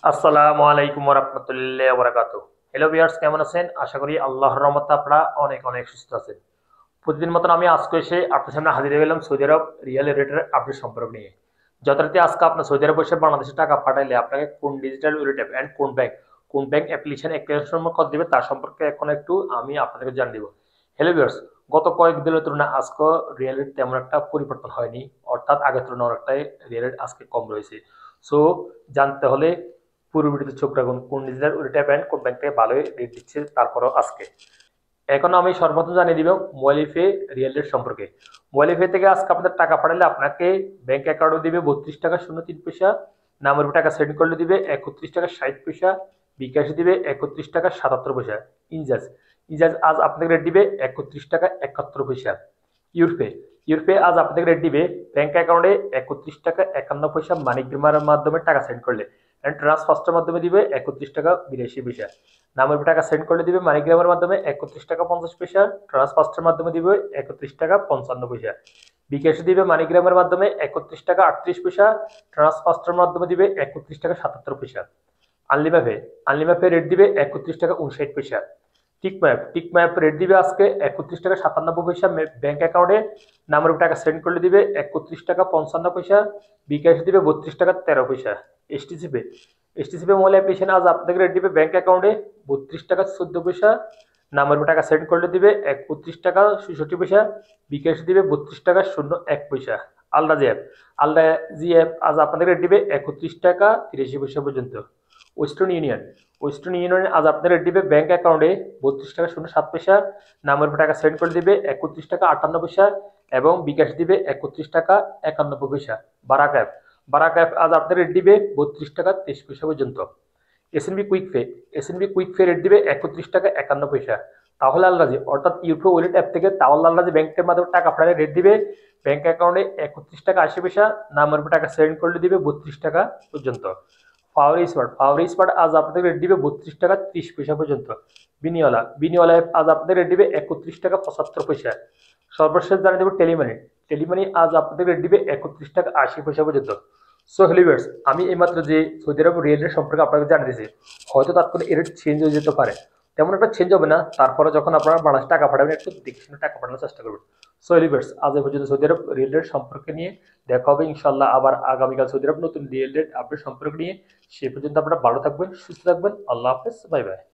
আসসালামু আলাইকুম ওয়া রাহমাতুল্লাহি ওয়া বারাকাতুহু। হ্যালো ভিউয়ার্স, কেমন আছেন? আশা করি আল্লাহর রহমতে আপনারা অনেক অনেক সুস্থ আছেন। প্রতিদিন মতন আমি আজকে এসে আপনার সামনে হাজির হয়ে গেলাম সৌদি আরব রিয়াল রেটের আপডেট সম্পর্ক নিয়ে। যথারীতি আজকে আপনার সৌদি আরব বসে বাংলাদেশে টাকা পাঠাইলে আপনাকে কোন ডিজিটাল ওয়ালেট অ্যাপ এন্ড কোন ব্যাংক অ্যাপ্লিকেশন কর দিবে তার সম্পর্কে এখন একটু আমি আপনাদেরকে জানিয়ে দিব। হ্যালো ভিউয়ার্স, গত কয়েকদিনের তুলনায় আজকে রিয়াল রেট তেমন একটা পরিবর্তন হয়নি, অর্থাৎ আগের তুলনায় অনেকটাই রিয়াল রেট আজকে কম রয়েছে। সো জানতে হলে পুরো ভিডিওতে চোখ রাখুন কোন ডিজিটাল ওয়ালেট অ্যাপ এন্ড কোন ব্যাংক থেকে ভালোই রেট দিচ্ছে তারপরও আজকে। এখন আমি সর্বপ্রথম জানিয়ে দিব মোবাইলিফে রিয়েল রেট সম্পর্কে। মোবাইলিফে থেকে আজকে আপনাদের টাকা পাঠালে আপনাকে ব্যাংক অ্যাকাউন্টে দিবে 32 টাকা 03 পয়সা, নামের টাকা সেন্ড করলে দিবে 31 টাকা 60 পয়সা, বিকাশে দিবে 31 টাকা 77 পয়সা। ইনজাজ ইনজাজ আজ আপনাদের রেট দিবে 31 টাকা 71 পয়সা। ইউরপে ইউরপে আজ আপনাদের রেট দিবে ব্যাংক অ্যাকাউন্টে 31 টাকা 51 পয়সা মানিগ্রামের মাধ্যমে টাকা সেন্ড করলে, এন্ড ট্রান্সফার্স্টের মাধ্যমে দিবে 31 টাকা 82 পয়সা। নামের টাকা সেন্ড করলে দিবে মানিগ্রামের মাধ্যমে 31 টাকা 50 পয়সা, ট্রান্সফার্স্টের মাধ্যমে দিবে 31 টাকা 55 পয়সা। বিকাশে দিবে মানিগ্রামের মাধ্যমে 31 টাকা 38 পয়সা, ট্রান্সফার্স্টের মাধ্যমে দিবে 31 টাকা 77 পয়সা। আনলিমাপে আনলিমাপে রেট দিবে 31 টাকা 59 পয়সা। টিকম্যাপ রেট দিবে আজকে 31 টাকা 97 পয়সা ব্যাংক অ্যাকাউন্টে, নামের টাকা সেন্ড করলে দিবে 31 টাকা 55 পয়সা, বিকাশ দিবে 32 টাকা 13 পয়সা। এসটিসিপে এসটিসিপে মোবাইল অ্যাপ্লিকেশন আজ আপনাদের রেট দিবে ব্যাংক অ্যাকাউন্টে 32 টাকা 14 পয়সা, নামের টাকা সেন্ড করলে দিবে 31 টাকা 66 পয়সা, বিকাশ দিবে 32 টাকা 01 পয়সা। আলরাজি অ্যাপ আজ আপনাদের রেট দিবে 31 টাকা 83 পয়সা পর্যন্ত। ওয়েস্টার্ন ইউনিয়ন আজ আপনাদের রেট দিবে ব্যাংক অ্যাকাউন্টে 32 টাকা 07 পয়সা, নামের টাকা সেন্ড করে দিবে 31 টাকা 58 পয়সা এবং বিকাশ দিবে 31 টাকা 91 পয়সা। বারাক অ্যাপ আজ আপনাদের রেট দিবে 32 টাকা 23 পয়সা পর্যন্ত। এসএনবি কুইক পে রেট দিবে 31 টাকা 51 পয়সা। তাহলে আলরাজি অর্থাৎ ইউরো ওয়ালেট অ্যাপ থেকে তাহলে আলরাজি ব্যাংকের মাধ্যমে টাকা পাঠালে রেট দিবে ব্যাংক অ্যাকাউন্টে 31 টাকা 80 পয়সা, নামের টাকা সেন্ড করলে দিবে 32 টাকা পর্যন্ত। পাওয়ার স্মার্ট আজ আপনাদের রেট দিবে 32 টাকা 30 পয়সা পর্যন্ত। বিনিওয়ালা অ্যাপ আজ আপনাদের রেট দিবে 31 টাকা 75 পয়সা। সর্বশেষ জানিয়ে দেবো টেলিমানি আজ আপনাদের রেট দিবে 31 টাকা 80 পয়সা পর্যন্ত। সো হেলিভার্স, আমি এইমাত্র যে সৌদি আরব রিয়েল রেট সম্পর্কে আপনাকে জানিয়ে দিয়েছি, হয়তো তাৎক্ষণিক এর চেঞ্জ হয়ে যেতে পারে, তেমন একটা চেঞ্জ হবে না। তারপরে যখন আপনারা বাংলাদেশ টাকা পাঠাবেন একটু দেখে শুনে টাকা পাঠানোর চেষ্টা করবেন। সো হেলিভার্স, আজ এই পর্যন্ত সৌদি আরব রিয়েল রেট সম্পর্কে নিয়ে দেখা হবে ইনশাল্লাহ আবার আগামীকাল সৌদি আরব নতুন রিয়েল রেট আপডেট সম্পর্কে নিয়ে। সে পর্যন্ত আপনারা ভালো থাকবেন, সুস্থ থাকবেন। আল্লাহ হাফেজ, বাই বাই।